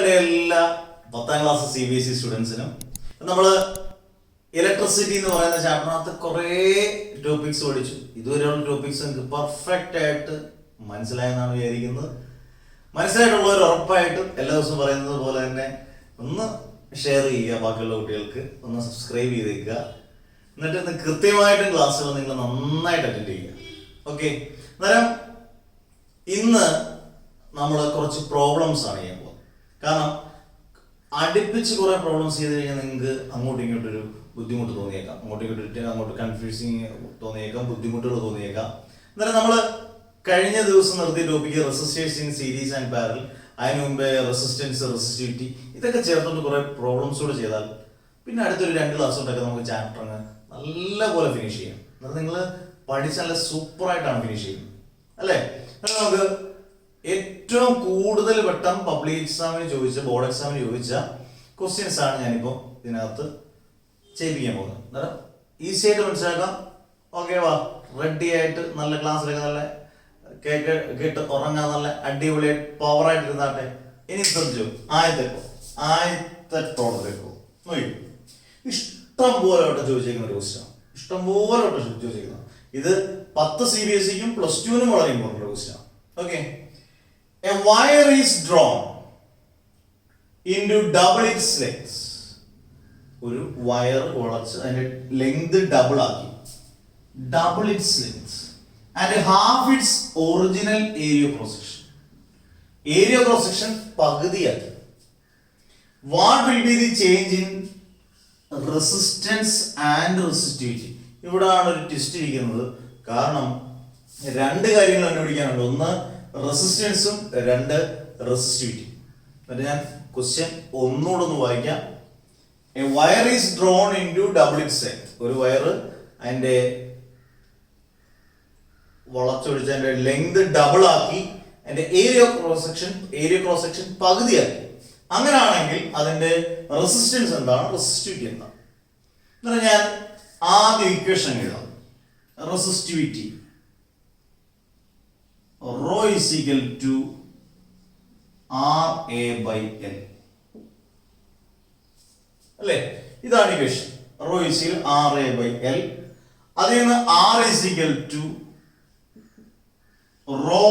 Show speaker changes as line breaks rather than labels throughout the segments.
എൻ്റെ എല്ലാ 10ാം class CBSE സ്റ്റുഡൻസിനും നമ്മൾ ഇലക്ട്രിസിറ്റി എന്ന് പറയുന്ന ചാപ്റ്ററിനകത്ത് കുറേ ടോപ്പിക്സ് പഠിച്ചു. ഇതുവരെയുള്ള ടോപ്പിക്സ് നിങ്ങൾക്ക് പെർഫെക്റ്റ് ആയിട്ട് മനസ്സിലായെന്നാണ് വിചാരിക്കുന്നത്. മനസ്സിലായിട്ടുള്ളവർ ഉറപ്പായിട്ടും എല്ലാ ദിവസവും പറയുന്നത് പോലെ തന്നെ ഒന്ന് ഷെയർ ചെയ്യുക, ബാക്കിയുള്ള കുട്ടികൾക്ക് ഒന്ന് സബ്സ്ക്രൈബ് ചെയ്തേക്കുക. എന്നിട്ട് കൃത്യമായിട്ടും ക്ലാസ്സുകൾ നിങ്ങൾ നന്നായിട്ട് അറ്റൻഡ് ചെയ്യുക. ഓക്കെ, അന്നേരം ഇന്ന് നമ്മൾ കുറച്ച് പ്രോബ്ലംസ് ആണ് ചെയ്യാൻ പോകുന്നത്. കാരണം അടുപ്പിച്ച് കുറെ പ്രോബ്ലംസ് ചെയ്ത് കഴിഞ്ഞാൽ നിങ്ങൾക്ക് അങ്ങോട്ടും ഇങ്ങോട്ടൊരു ബുദ്ധിമുട്ട് തോന്നിയേക്കാം, അങ്ങോട്ട് കൺഫ്യൂസിങ് തോന്നിയേക്കാം, ബുദ്ധിമുട്ടുകൾ തോന്നിയേക്കാം. അന്നേരം നമ്മൾ കഴിഞ്ഞ ദിവസം നിർത്തിയ topic resistors in series and parallel, അതിന് മുമ്പേ റെസിസ്റ്റൻസ്, റെസിസ്റ്റിവിറ്റി, ഇതൊക്കെ ചേർത്തുകൊണ്ട് കുറെ പ്രോബ്ലംസ് കൂടെ ചെയ്താൽ പിന്നെ അടുത്തൊരു 2 ക്ലാസ് കൊണ്ടൊക്കെ നമുക്ക് ചാപ്റ്റർ നല്ല പോലെ ഫിനിഷ് ചെയ്യാം. എന്നാൽ നിങ്ങൾ പഠിച്ച് നല്ല സൂപ്പറായിട്ടാണ് ഫിനിഷ് ചെയ്യുന്നത് അല്ലേ? നമുക്ക് ഏറ്റവും കൂടുതൽ വട്ടം പബ്ലിക് എക്സാമിന് ചോദിച്ച, ബോർഡ് എക്സാമിന് ചോദിച്ച ക്വസ്റ്റ്യൻസ് ആണ് ഞാനിപ്പോൾ ഇതിനകത്ത് ചെയ്യിപ്പിക്കാൻ പോകുന്നത്. അന്നേരം ഈസി ആയിട്ട് മനസ്സിലാക്കാം. ഓക്കെ, വാ, റെഡി ആയിട്ട് നല്ല ക്ലാസ്സിലൊക്കെ നല്ല കേട്ട് ഉറങ്ങാൻ നല്ല അടിപൊളിയായിട്ട് പവറായിട്ട് ഇരുന്നാട്ടെ. ഇനി ശ്രദ്ധിച്ചു, ആദ്യത്തെ പ്രോബ്ലത്തിലേക്ക് നോക്കി. ഇഷ്ടം പോലെ വട്ടം ചോദിച്ചേക്കുന്ന ഒരു ക്വസ്റ്റ്യൻ, ഇഷ്ടം പോലെ വട്ടം ചോദിച്ചേക്കുന്നത്. ഇത് 10 CBSEക്കും +2നും വളരെ important question. Okay, a wire is drawn into double its length. ഒരു വയർ വളച്ച് അതിന്റെ ലെങ്ത് ഡബിൾ ആക്കി, double its length and half its original area cross section. Area cross section പകുതിയാക്കി. What will be the change in resistance and resistivity? ഇവിടാണ് ഒരു twist ഇരിക്കുന്നത്. കാരണം 2 കാര്യങ്ങൾ കണ്ടുപിടിക്കാനുണ്ട്. ഒന്ന് റെസിസ്റ്റൻസും, 2 റെസിസ്റ്റിവിറ്റി. എന്നിട്ട് ഞാൻ ക്വസ്റ്റ്യൻ ഒന്നുകൂടെ ഒന്ന് വായിക്കാം. A wire is drawn in to double its length. ഒരു വയർ അതിന്റെ വളച്ചൊടിച്ച് അതിന്റെ ലെങ്ത് ഡബിൾ ആക്കി, അതിന്റെ ഏരിയ ക്രോസ് സെക്ഷൻ പകുതിയാക്കി. അങ്ങനെയാണെങ്കിൽ അതിന്റെ റെസിസ്റ്റൻസ് എന്താണ്, റെസിസ്റ്റിവിറ്റി എന്താണ്? എന്നിട്ട് ഞാൻ ആദ്യ ഇക്വേഷൻ എഴുതാം. Resistivity rho is equal to RA/L അല്ലേ? ഇതാണ് equation. rho is equal RA/L. അതിൽ നിന്ന് R is equal to rho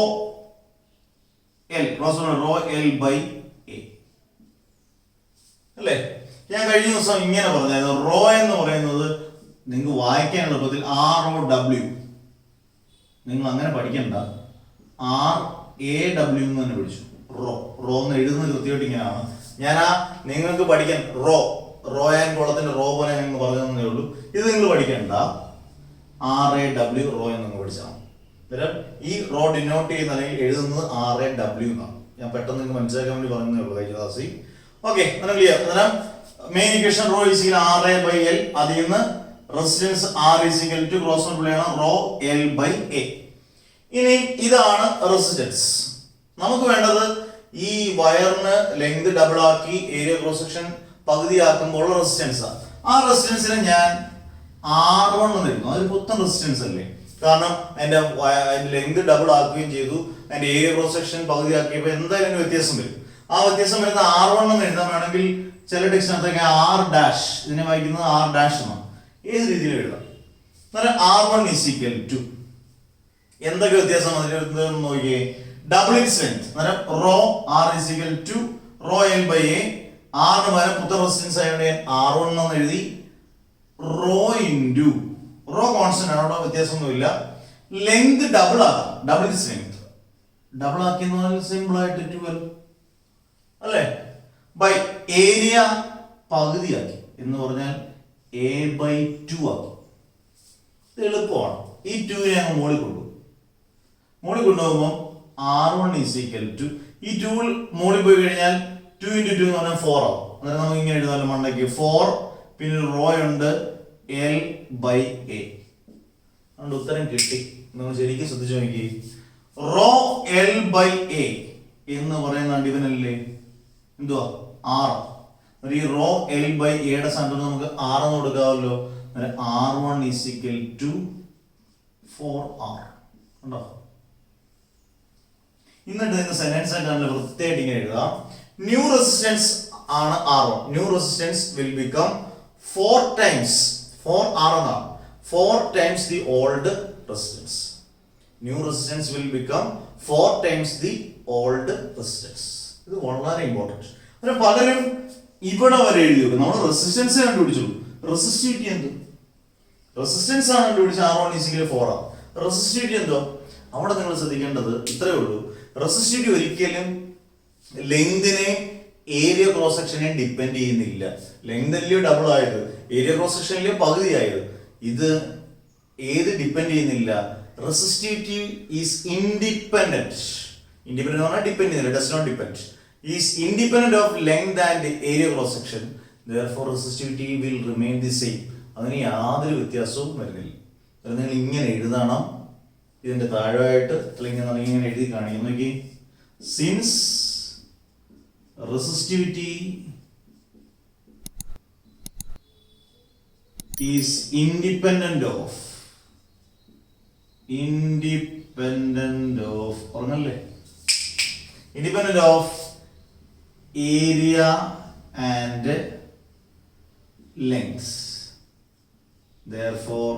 L/A അല്ലേ? ഞാൻ കഴിഞ്ഞ ദിവസം ഇങ്ങനെ പറഞ്ഞായിരുന്നു, റോ എന്ന് പറയുന്നത് നിങ്ങൾക്ക് വായിക്കാൻ എളുപ്പത്തിൽ ROW. നിങ്ങൾ അങ്ങനെ പഠിക്കണ്ട, RAW എന്ന് തന്നെ പഠിച്ചു. റോ എന്ന് എഴുതുന്നത് കൃത്യമായിട്ട് ഇങ്ങനെയാണ്. ഞാൻ നിങ്ങൾക്ക് പഠിക്കാൻ റോ ആൻഡ് കോളത്തിന്റെ റോ പോലെ നിങ്ങൾ പറഞ്ഞു തന്നേ ഉള്ളൂ. ഇത് നിങ്ങൾ പഠിക്കണ്ട, RAW റോ എന്ന് പഠിച്ചാൽ. അന്നേരം ഈ റോ ഡിനോട്ട് ചെയ്യുന്ന അല്ലെങ്കിൽ എഴുതുന്നത് RAW എന്നാണ്. ഞാൻ പെട്ടെന്ന് നിങ്ങൾക്ക് മനസ്സിലാക്കാൻ വേണ്ടി പറഞ്ഞതേ ഉള്ളൂ കഴിഞ്ഞ ക്ലാസ്സിൽ. ഓക്കെ, അങ്ങനെ ക്ലിയർ. അന്നേരം main equation rho is equal RA/L. അതിൽ നിന്ന് resistance R is equal to cross multiply rho L/A. ഇനി ഇതാണ് റെസിസ്റ്റൻസ്. നമുക്ക് വേണ്ടത് ഈ വയറിന് ലെങ്ത് ഡബിൾ ആക്കി ഏരിയ ക്രോസ് സെക്ഷൻ പകുതിയാക്കുമ്പോൾ റെസിസ്റ്റൻസ് ആണ്. ആ റെസിസ്റ്റൻസിനെ ഞാൻ R1 എന്ന് എഴുതുന്നു. അതൊരു പുത്തൻ റെസിസ്റ്റൻസ് അല്ലേ? കാരണം അതിന്റെ ലെങ്ത് ഡബിൾ ആക്കുകയും ചെയ്തു, അതിന്റെ ഏരിയ ക്രോസ് സെക്ഷൻ പകുതിയാക്കിയപ്പോൾ എന്തായാലും വ്യത്യാസം വരും. ആ വ്യത്യാസം വരുന്ന R1 എന്ന് എഴുതാൻ വേണമെങ്കിൽ ചില ടെക്സ്റ്റിനകത്തൊക്കെ R', ഇതിനെ വായിക്കുന്നത് R' എന്നാണ്. ഏത് രീതിയിൽ എഴുതാം? R1 is equal to എന്തൊക്കെ വ്യത്യാസം അതിന് നോക്കിയേ. Double its length, rho R is equal to rho L/A. ആറിന് പകരം പുത്തൻ റെസിസ്റ്റൻസ് ആയതുകൊണ്ട് ഞാൻ R1 എന്ന് എഴുതി. റോ ഇൻറ്റു റോ കോൺസ്റ്റന്റ് ആണ്, അവിടെ വ്യത്യാസമൊന്നുമില്ല. ലെങ്ത് ഡബിൾ ആക്കാം, ഡബിൾ ഇറ്റ്സ് ലെങ്ത് ഡബിൾ ആക്കി എന്ന് പറഞ്ഞാൽ സിമ്പിൾ ആയിട്ട് 12 അല്ലേ? ബൈ ഏരിയ പകുതിയാക്കി എന്ന് പറഞ്ഞാൽ A/2 ആക്കി. ഇത് എളുപ്പമാണ്. ഈ 2നെ അങ്ങ് മുകളിൽ കൊണ്ടുപോകുമ്പോൾ R1 is equal to ഈ 2 മുകളിൽ പോയി കഴിഞ്ഞാൽ 2 × 2 എന്ന് പറഞ്ഞാൽ 4 ആവും. അന്നേരം നമുക്ക് ഇങ്ങനെ എഴുതാമല്ലോ, മണ്ടയ്ക്ക് 4, പിന്നെ റോ ഉണ്ട് L/A. അതുകൊണ്ട് ഉത്തരം കിട്ടി. നിങ്ങൾ ശരിക്കും ശ്രദ്ധിച്ചു നോക്കി. റോ L/A എന്ന് പറയുന്ന ഡിവനല്ലേ എന്തുവാ, R. ഈ റോ L/A സ്ഥാനത്ത് നമുക്ക് R എന്ന് കൊടുക്കാമല്ലോ. R1 is equal to 4R ഉണ്ടോ? എന്നിട്ട് നിങ്ങൾക്ക് സെന്റൻസ് ആയിട്ട് നല്ല വൃത്തിയായിട്ട് ഇങ്ങനെ എഴുതാം. ന്യൂ റെസിസ്റ്റൻസ് ആണ് R1. New resistance will become 4 times 4R എന്നാണ് 4 times the old resistance. New resistance will become 4 times the old resistance. ഇത് വളരെ ഇമ്പോർട്ടൻറ്റ്. അങ്ങനെ പലരും ഇവിടെ വരെ എഴുതി വെക്കും. നമ്മൾ റെസിസ്റ്റൻസ് കണ്ടുപിടിച്ചുള്ളൂ. റെസിസ്റ്റിവിറ്റി എന്ത്? റെസിസ്റ്റൻസ് ആണ് കണ്ടുപിടിച്ച R1 4 ആണ്. റെസിസ്റ്റിവിറ്റി എന്തോ? അവിടെ നിങ്ങൾ ശ്രദ്ധിക്കേണ്ടത് ഇത്രയേ ഉള്ളൂ. റെസിസ്റ്റിവിറ്റി ഒരിക്കലും ലെങ്തിനെ ഏരിയ ക്രോസ് സെക്ഷനെ ഡിപ്പെൻഡ് ചെയ്യുന്നില്ല. ലെങ്ത് അല്ലയോ ഡബിൾ ആയത്, ഏരിയ ക്രോസ് സെക്ഷനിലെ പകുതി ആയത്. ഇത് ഏത് ഡിപ്പെൻഡ് ചെയ്യുന്നില്ല? Resistivity is independent. ഇൻഡിപെൻഡന്റ് എന്ന് പറഞ്ഞാൽ ഡിപ്പെൻഡ് ചെയ്യുന്നില്ല, does not depend. Is independent of length and area cross section. therefore resistivity will remain the same. അതിന് യാതൊരു വ്യത്യാസവും വരുന്നില്ല. നിങ്ങൾ ഇങ്ങനെ എഴുതണം. ഇതിന്റെ താഴെയായിട്ട് അല്ലെങ്കിൽ ഇങ്ങനെ എഴുതി കാണിക്കും. നോക്കി, since resistivity is independent of പറഞ്ഞല്ലേ, independent of area and length. Therefore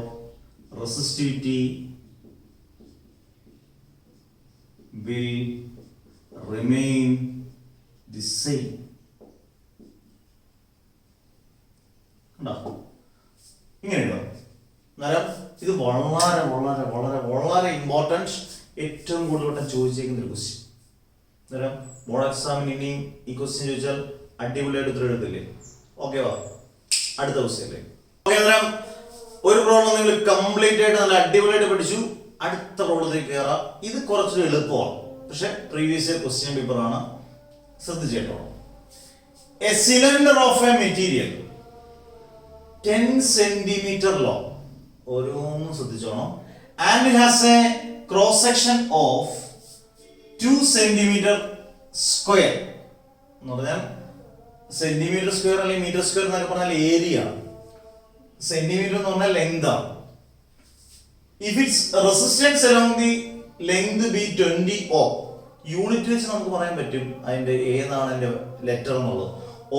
resistivity will remain the same. ഇങ്ങനെയുണ്ടോ? അന്നേരം ഇത് വളരെ വളരെ വളരെ വളരെ ഇമ്പോർട്ടൻറ്റ്, ഏറ്റവും കൂടുതൽ ചോദിച്ചേക്കുന്ന ഒരു ക്വസ്റ്റ്യൻ. അന്നേരം ബോർഡ് എക്സാമിന് ഇനിയും ഈ ക്വസ്റ്റ്യൻ ചോദിച്ചാൽ അടിപൊളിയായിട്ട് ഉത്തരം എഴുതില്ലേ? ഓക്കെ, വാ അടുത്ത ക്വസ്റ്റ്യൻ അല്ലേ. ഓക്കെ, അന്നേരം ഒരു പ്രോബ്ലം നിങ്ങൾ കംപ്ലീറ്റ് ആയിട്ട് നല്ല അടിപൊളിയായിട്ട് പഠിച്ചു. അടുത്ത പ്രോബ്ലത്തിലേക്ക് കയറാം. ഇത് കുറച്ചൊരു എളുപ്പമാണ്, പക്ഷെ പ്രീവിയസ് ഇയർ ക്വസ്റ്റ്യൻ പേപ്പറാണ്. ശ്രദ്ധിച്ചേട്ടോ. A cylinder of a material 10 centimeter long, ഓരോന്നും ശ്രദ്ധിച്ചോണം, and it has a cross section of 2 centimeter square. എന്ന് പറഞ്ഞാൽ സെന്റിമീറ്റർ സ്ക്വയർ അല്ലെങ്കിൽ മീറ്റർ സ്ക്വയർ എന്നൊക്കെ പറഞ്ഞാൽ ഏരിയ ആണ്. സെന്റിമീറ്റർ എന്ന് പറഞ്ഞാൽ ലെങ്ത് ആണ്. If it's resistance along the length B 20 ohm, unit വെച്ച് നമുക്ക് പറയാൻ പറ്റും അതിന്റെ ഏതാണ് അതിന്റെ ലെറ്റർ എന്നുള്ളത്.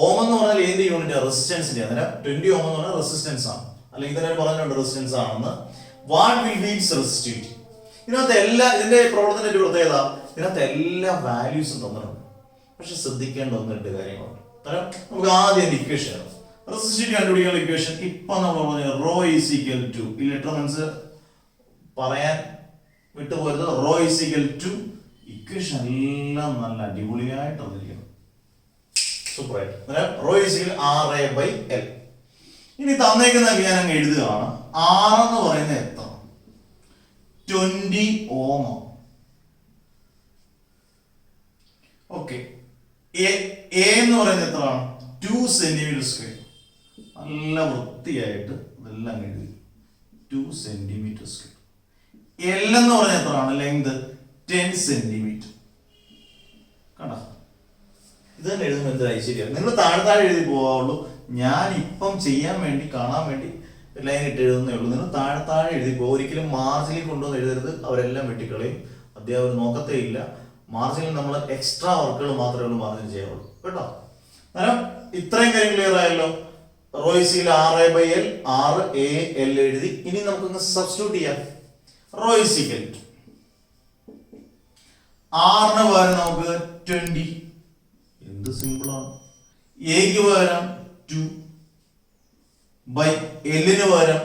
ഓം എന്ന് പറഞ്ഞാൽ ഏതിന്റെ യൂണിറ്റ്? റെസിസ്റ്റൻസിന്റെ. അന്നേരം 20 ohm എന്ന് പറഞ്ഞാൽ റെസിസ്റ്റൻസ് ആണ്, അല്ലെങ്കിൽ തന്നെ പറഞ്ഞിട്ടുണ്ട് റെസിസ്റ്റൻസ് ആണെന്ന്. What will B it's resistivity? ഇതിനകത്ത് ഇതിന്റെ പ്രോബ്ലത്തിന്റെ ഒരു പ്രത്യേകത, ഇതിനകത്ത് എല്ലാ വാല്യൂസും തന്നിട്ടുണ്ട്. പക്ഷെ ശ്രദ്ധിക്കേണ്ട 1-2 കാര്യങ്ങളുണ്ട്. അന്നേരം നമുക്ക് ആദ്യം ഇക്വേഷൻ, റെസിസ്റ്റിവിറ്റി കണ്ടുപിടിക്കാനുള്ള ഇക്വേഷൻ ഇപ്പൊ നമ്മൾ പറഞ്ഞ റോ ഈസ് ഈക്വൽ ടു, ഈ ലെറ്റർ മനസ്സിൽ പറയാൻ വിട്ടുപോയത്, rho is equal to equation എല്ലാം നല്ല അടിപൊളിയായിട്ട് തന്നിരിക്കണം. സൂപ്പറായിട്ട്. Rho is equal RA/L. ഇനി തന്നേക്കുന്ന ഞാൻ അങ്ങ് എഴുതുകയാണ്. R എന്ന് പറയുന്നത് എത്ര? 20 ohm. ഓക്കെ, A എന്ന് പറയുന്നത് എത്രയാണ്? 2 centimeter square. നല്ല വൃത്തിയായിട്ട് ഇതെല്ലാം എഴുതി, 2 centimeter square. L എന്ന് പറഞ്ഞാൽ എത്രയാണ്? Length 10 centimeter. കണ്ടോ? ഇത് തന്നെ എഴുതുമ്പോൾ എന്ത് ഐശ്വര്യം. നിങ്ങൾ താഴെ എഴുതി പോവാവുള്ളൂ. ഞാൻ ഇപ്പം ചെയ്യാൻ വേണ്ടി കാണാൻ വേണ്ടി ലൈൻ ഇട്ട് എഴുതുന്നേ ഉള്ളൂ. നിങ്ങൾ താഴെ എഴുതി പോകും. ഒരിക്കലും മാർജിനിൽ കൊണ്ടുവന്ന് എഴുതരുത്, അവരെല്ലാം വെട്ടിക്കളയും, അധ്യാപകർ നോക്കത്തേ ഇല്ല. മാർജിനിൽ നമ്മൾ എക്സ്ട്രാ വർക്കുകൾ മാത്രമേ ഉള്ളൂ മാർജിൻ ചെയ്യാവുള്ളൂ കേട്ടോ. അന്നേരം ഇത്രയും കാര്യം ക്ലിയർ ആയല്ലോ. റോയ്സിൽ RA/L, RAL എഴുതി. ഇനി നമുക്കൊന്ന് സബ്സ്റ്റിറ്റ്യൂട്ട് ചെയ്യാം. റോയ്സിക്കൽ ആറിന് പകരം നമുക്ക് 20, എന്ത് സിമ്പിൾ ആണ്. എക്ക് പകരം 2 ബൈ എല്ലിന് പകരം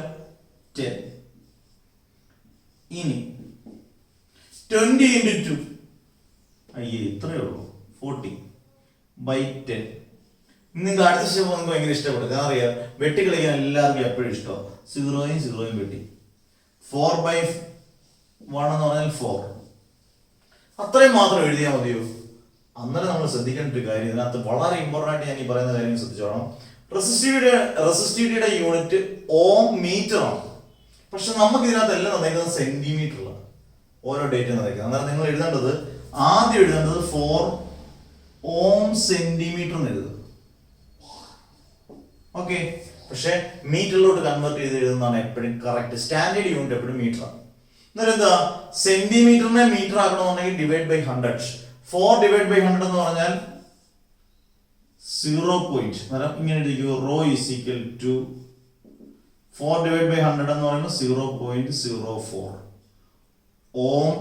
10. ഇനി 20 into 2, അയ്യേ ഇത്രയേ ഉള്ളൂ, 40 by 10. നിങ്ങൾക്ക് അടുത്ത സ്റ്റെപ്പ് നമുക്ക് ഭയങ്കര ഇഷ്ടപ്പെടും. കാരണം അറിയാം, വെട്ടി കളിക്കാൻ എല്ലാവർക്കും എപ്പോഴും ഇഷ്ടമാണ്. 0 വെട്ടി. 4/1 എന്ന് പറഞ്ഞാൽ 4. അത്രയും മാത്രം എഴുതിയാൽ മതിയോ? അന്നേരം നമ്മൾ ശ്രദ്ധിക്കേണ്ട ഒരു കാര്യം, ഇതിനകത്ത് വളരെ ഇമ്പോർട്ടൻ്റ് ആയിട്ട് ഞാൻ ഈ പറയുന്ന കാര്യം ശ്രദ്ധിച്ചോണം. റെസിസ്റ്റിവിറ്റിയുടെ യൂണിറ്റ് ഓം മീറ്റർ ആണ്. പക്ഷെ നമുക്ക് ഇതിനകത്ത് എല്ലാം തന്നേക്കുന്നത് സെന്റിമീറ്ററിലാണ് ഓരോ ഡേറ്റ് തന്നേക്കുന്നത്. അന്നേരം നിങ്ങൾ എഴുതേണ്ടത്, ആദ്യം എഴുതേണ്ടത് 4 ohm centimeter എന്ന് എഴുതുക. ഓക്കെ, പക്ഷെ മീറ്ററിലോട്ട് കൺവേർട്ട് ചെയ്ത് എഴുതുന്നതാണ് എപ്പോഴും കറക്റ്റ്. സ്റ്റാൻഡേർഡ് യൂണിറ്റ് എപ്പോഴും മീറ്റർ ആണ്. എന്നാലും എന്താ, സെന്റിമീറ്ററിനെ metre ആക്കണമെന്നുണ്ടെങ്കിൽ divide by 100. 4 divided by 100 എന്ന് പറഞ്ഞാൽ 0. അന്നേരം ഇങ്ങനെ എഴുതിക്കോ, റോ ഈസ് ഈക്വൽ ടു 4/100 എന്ന് പറയുമ്പോൾ 0.04 ഓം.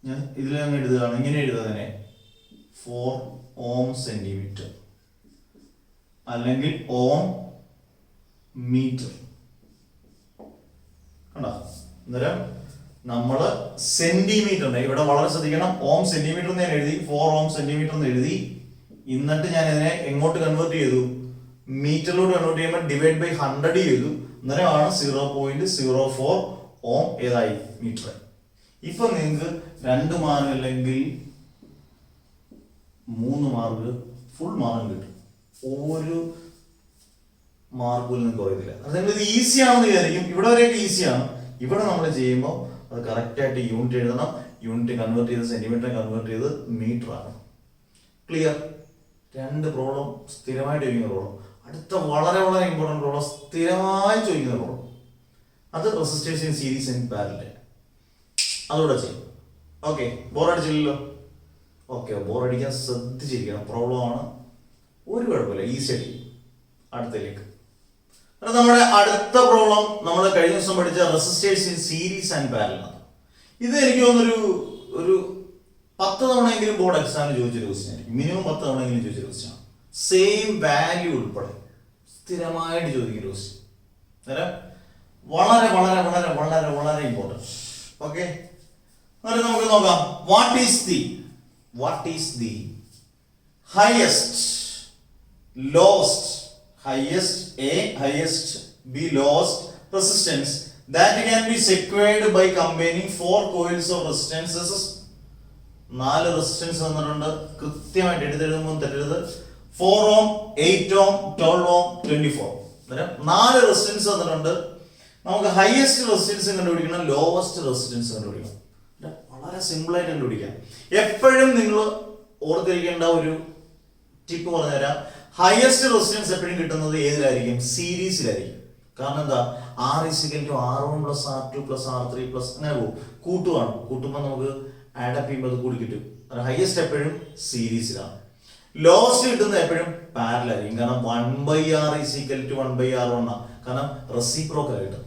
ഞാൻ ഇതിൽ അങ്ങ് എഴുതുകയാണ്, ഇങ്ങനെ എഴുതുന്നതിനെ 4 ഓം സെന്റിമീറ്റർ അല്ലെങ്കിൽ ഓം മീറ്റർ. കണ്ടോ? അന്നേരം നമ്മള് സെന്റിമീറ്റർ, ഇവിടെ വളരെ ശ്രദ്ധിക്കണം, ഓം സെന്റിമീറ്റർ എന്ന് ഞാൻ എഴുതി, 4 ഓം സെന്റിമീറ്റർ എന്ന് എഴുതി. എന്നിട്ട് ഞാൻ ഇതിനെ എങ്ങോട്ട് കൺവേർട്ട് ചെയ്തു? മീറ്ററിലോട്ട് കൺവേർട്ട് ചെയ്യുമ്പോൾ /100 ചെയ്തു. അന്നേരമാണ് 0.04 ഓം ഏതായി? മീറ്റർ. ഇപ്പൊ നിങ്ങൾക്ക് 2 മാർക്ക് അല്ലെങ്കിൽ 3 മാർക്ക് ഫുൾ മാർക്ക് കിട്ടും. ഒരു മാർക്ക് പോലും നിങ്ങൾക്ക് കുറയത്തില്ല. അതായത് ഇത് ഈസി ആണെന്ന് വിചാരിക്കും, ഇവിടെ വരെയൊക്കെ ഈസിയാണ്. ഇവിടെ നമ്മൾ ചെയ്യുമ്പോൾ അത് കറക്റ്റായിട്ട് യൂണിറ്റ് എഴുതണം. യൂണിറ്റ് കൺവേർട്ട് ചെയ്ത് സെന്റിമീറ്റർ കൺവേർട്ട് ചെയ്ത് മീറ്റർ ആണ്. ക്ലിയർ? 2 പ്രോബ്ലം സ്ഥിരമായിട്ട് ചോദിക്കുന്ന പ്രോബ്ലം. അടുത്ത വളരെ വളരെ ഇമ്പോർട്ടൻറ്റ് പ്രോബ്ലം, സ്ഥിരമായി ചോദിക്കുന്ന പ്രോബ്ലം, അത് resistors in series and parallel. അതുകൂടെ ചെയ്യും. ഓക്കെ, ബോറടിച്ചില്ലല്ലോ? ഓക്കെ, ബോറടിക്കാൻ ശ്രദ്ധിച്ചിരിക്കണം. പ്രോബ്ലം ആണ്, ഒരു കുഴപ്പമില്ല, ഈസി ആയിട്ട്. അടുത്തതിലേക്ക് നമ്മുടെ അടുത്ത പ്രോബ്ലം നമ്മൾ കഴിഞ്ഞ ദിവസം പഠിച്ച resistors in series and parallel. ഇത് എനിക്ക് തോന്നുന്നൊരു 10 തവണയെങ്കിലും ബോർഡ് എക്സാമിന് ചോദിച്ചൊരു ക്വസ്റ്റ്യൻ ആയിരിക്കും. മിനിമം 10 തവണയെങ്കിലും ചോദിച്ചൊരു ക്വസ്റ്റ്യൻ ആണ്. സെയിം വാല്യൂ ഉൾപ്പെടെ സ്ഥിരമായിട്ട് ചോദിക്കുന്ന ക്വസ്റ്റ്യൻ. അന്നേരം വളരെ വളരെ വളരെ വളരെ വളരെ ഇമ്പോർട്ടൻറ്റ്. ഓക്കെ, അന്നേരം നമുക്ക് നോക്കാം. What is the highest lost, highest A, highest B, lowest resistance that can be secured by combining 4 coils of resistances. 4 resistance തന്നിട്ടുണ്ട്, കൃത്യമായിട്ട് എഴുതെഴുതുമ്പോൾ തെറ്റരുത്. 4 ഓം, 8 ഓം, 12 ഓം, 24. അന്നേരം 4 റെസിസ്റ്റൻസ് തന്നിട്ടുണ്ട്. നമുക്ക് ഹയസ്റ്റ് റെസിസ്റ്റൻസ് കണ്ടുപിടിക്കണം, ലോവസ്റ്റ് റെസിസ്റ്റൻസ് കണ്ടുപിടിക്കണം. വളരെ സിമ്പിൾ ആയിട്ട് കണ്ടുപിടിക്കാം. എപ്പോഴും നിങ്ങൾ ഓർത്തിരിക്കേണ്ട ഒരു ടിപ്പ് പറഞ്ഞുതരാം. ഹയസ്റ്റ് റെസിസ്റ്റൻസ് എപ്പോഴും കിട്ടുന്നത് ഏതിലായിരിക്കും? സീരീസിലായിരിക്കും. കാരണം എന്താ? R=R1 + R2 + R3 അങ്ങനെ പോകും. കൂട്ടുമ്പോൾ നമുക്ക് ആഡപ്പ് ചെയ്യുമ്പോൾ അത് കൂടി കിട്ടും. ഹയസ്റ്റ് എപ്പോഴും സീരീസിലാണ്. ലോവസ്റ്റ് കിട്ടുന്നത് എപ്പോഴും പാരലലായിരിക്കും. കാരണം 1/R = 1/R1 ആണ്. കാരണം റെസിപ്രോക്കൽ കിട്ടും.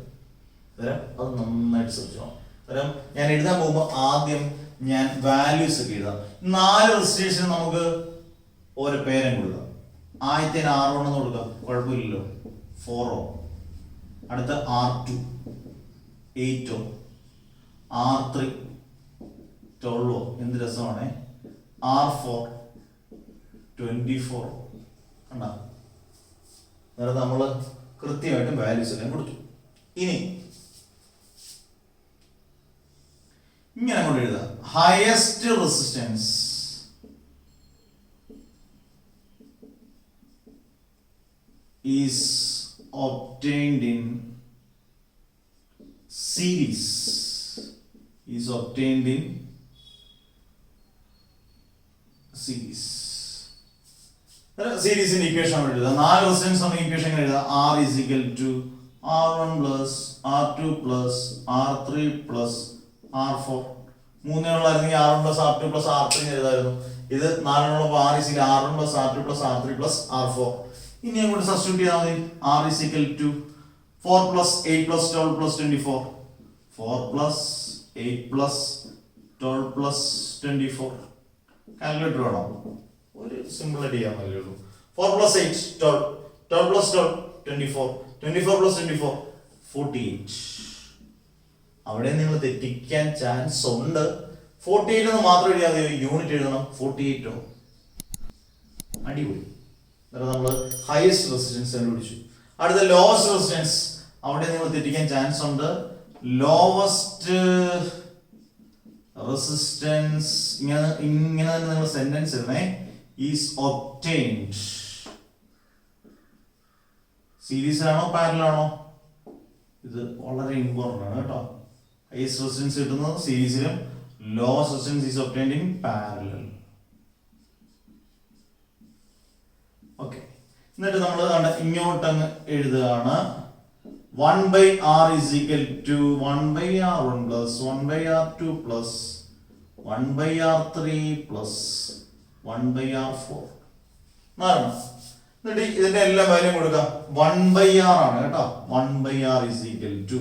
അന്നേരം അത് നന്നായിട്ട് ശ്രദ്ധിച്ചോണം. അന്നേരം ഞാൻ എഴുതാൻ പോകുമ്പോൾ ആദ്യം ഞാൻ വാല്യൂസ് ഒക്കെ എഴുതാം. 4 റെസിസ്റ്റേഴ്സിന് നമുക്ക് ഓരോ പേരും കൊടുക്കാം. ആദ്യത്തിന് R1 എന്ന് കൊടുക്കാം, കുഴപ്പമില്ലല്ലോ. 4 ഓം. അടുത്ത R2 8 ഓം, R3 12 ഓം. എന്ത് രസമാണ്. R4 24. കണ്ടാ? അന്നേരം നമ്മൾ കൃത്യമായിട്ടും വാല്യൂസ് എല്ലാം കൊടുത്തു. ഇനി ഇങ്ങനെ അങ്ങോട്ട് എഴുതാം. Highest resistance is obtained in series. സീരീസിന്റെ ഇക്വേഷൻ എഴുതാം. 4 റെസിസ്റ്റൻസ് ആണ് ഇക്വേഷൻ എഴുതാം. R = R1 + R2 + R3 + R4. 3 ഉള്ളായിരുന്നെങ്കിൽ R1 + R2 + R3 എഴുതായിരുന്നു. ഇത് 4 ഉള്ളപ്പോൾ R R1 + R2 + R3 + R4. ഇനി അങ്ങോട്ട് സബ്സ്റ്റിറ്റ്യൂട്ട് ചെയ്താൽ മതി. R = 4 + 8 + 12 + 24. 4 + 8 + 12 + 24. കാൽക്കുലേറ്റർ വേണോ? ഒരു സിമ്പിൾ ആയിട്ട് ചെയ്യാൻ മതിയുള്ളൂ. 4 + 8 12, 12 + 12 24, 24 + 24 48. അവിടെ നിങ്ങൾ തെറ്റിക്കാൻ ചാൻസ് ഉണ്ട്. 48 എന്ന് മാത്രം എഴുതിയാൽ മതി, യൂണിറ്റ് എഴുതണം. 48 അടിപൊളി. നമ്മൾ ഹയസ്റ്റ് റെസിസ്റ്റൻസ് കണ്ടുപിടിച്ചു. അടുത്ത ലോവസ്റ്റ് റെസിസ്റ്റൻസ്, അവിടെ നിങ്ങൾ തെറ്റിക്കാൻ ചാൻസ് ഉണ്ട്. ലോവസ്റ്റ് റെസിസ്റ്റൻസ് ഇങ്ങനെ തന്നെ നിങ്ങൾ സെന്റൻസ് എഴുതണേ. Is obtained. സീരീസ് ആണോ പാരലലാണോ? ഇത് വളരെ ഇമ്പോർട്ടൻ്റ് ആണ് കേട്ടോ. ഹയസ്റ്റ് റെസിസ്റ്റൻസ് കിട്ടുന്നത് സീരീസിലും, lowest resistance is obtained in parallel. Okay, എന്നിട്ട് നമ്മൾ ഇങ്ങോട്ടങ്ങ് എഴുതുകയാണ്. 1/R = 1/R1 + 1/R2 + 1/R3 + 1/R4. എന്നിട്ട് ഇതിന്റെ എല്ലാ വാല്യൂം കൊടുക്കാം. 1/r ആണ് കേട്ടോ. 1/r is equal to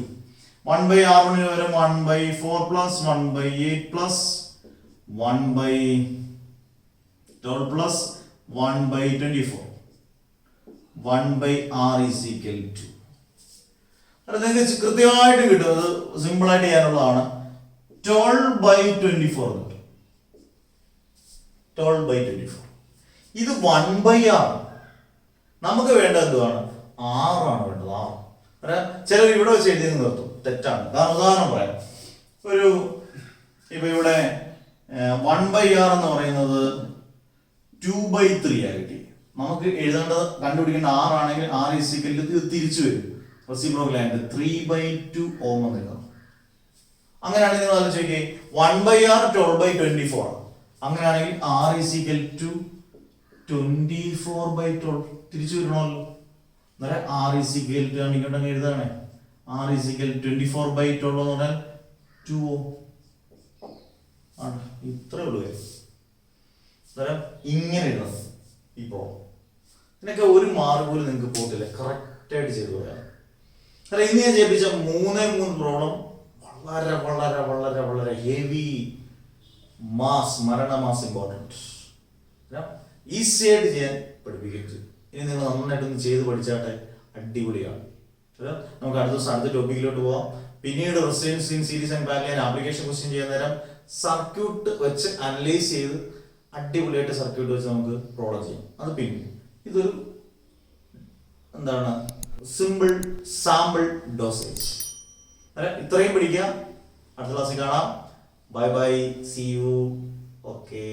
1/r ന് പകരം 1/4 plus 1/8 plus 1/12 plus 1/24. 1/r is equal to അത് നിങ്ങൾക്ക് കൃത്യമായിട്ട് കിട്ടും. അത് സിമ്പിൾ ആയിട്ട് ചെയ്യാനുള്ളതാണ്. 12/24 കിട്ടും. 12/24. ഇത് 1/r. നമുക്ക് വേണ്ടത് എന്തുവാണ്? ആറാണ് വേണ്ടത്. ആറ്. ചിലർ ഇവിടെ വെച്ച് എഴുതി നിർത്തും. തെറ്റാണ്. കാരണം ഉദാഹരണം പറയാം. ഇപ്പൊ ഇവിടെ 1/r എന്ന് പറയുന്നത് 2/3 ആ കിട്ടി. നമുക്ക് എഴുതേണ്ടത് കണ്ടുപിടിക്കേണ്ട ആറാണെങ്കിൽ r is equal to ഇത് തിരിച്ചു വരും. റെസിപ്രോക്കൽ ആയിട്ട് 3/2 ഓം എന്ന് എഴുതാം. അങ്ങനെയാണെങ്കിൽ നിങ്ങൾ ആലോചിക്കേ 1/r 12/24. അങ്ങനെയാണെങ്കിൽ r is equal to 24/12 തിരിച്ചു വരണമല്ലോ. അന്നേരം r is equal to ഇങ്ങോട്ടങ്ങ് എഴുതാണ്. r is equal to 24/12 എന്ന് പറഞ്ഞാൽ 2 ഓം ആണ്. ഇത്രേ ഉള്ളൂ. അന്നേരം ഇങ്ങനെ എഴുതണം. ഇപ്പോ ഇതിനൊക്കെ ഒരു മാർക്ക് പോലും നിങ്ങൾക്ക് പോകത്തില്ല. കറക്റ്റായിട്ട് ചെയ്തു പോയാൽ. കാരണം ഇന്ന് ഞാൻ ചെയ്യിപ്പിച്ച 3 പ്രോബ്ലം വളരെ വളരെ വളരെ വളരെ ഹെവി മരണ മാസ് ഇമ്പോർട്ടൻറ്റ് ഈസി ആയിട്ട് ചെയ്യാൻ പഠിപ്പിക്കരുത്. ഇനി നിങ്ങൾ നന്നായിട്ടൊന്ന് ചെയ്ത് പഠിച്ചാട്ടെ. അടിപൊളിയാണ്. നമുക്ക് അടുത്ത ദിവസം അടുത്ത ടോപ്പിക്കിലോട്ട് പോവാം. പിന്നീട് resistance series and parallel application question ചെയ്യുന്ന നേരം സർക്യൂട്ട് വെച്ച് അനലൈസ് ചെയ്ത് അടിപൊളിയായിട്ട് സർക്യൂട്ട് വെച്ച് നമുക്ക് പ്രോബ്ലം ചെയ്യാം. അത് പിന്നെ ഇതൊരു എന്താണ് സിമ്പിൾ സാമ്പിൾ ഡോസേജ്. ഇത്രയും പഠിക്കുക. അടുത്ത ക്ലാസ്സിൽ കാണാം. Bye bye. See you. Okay.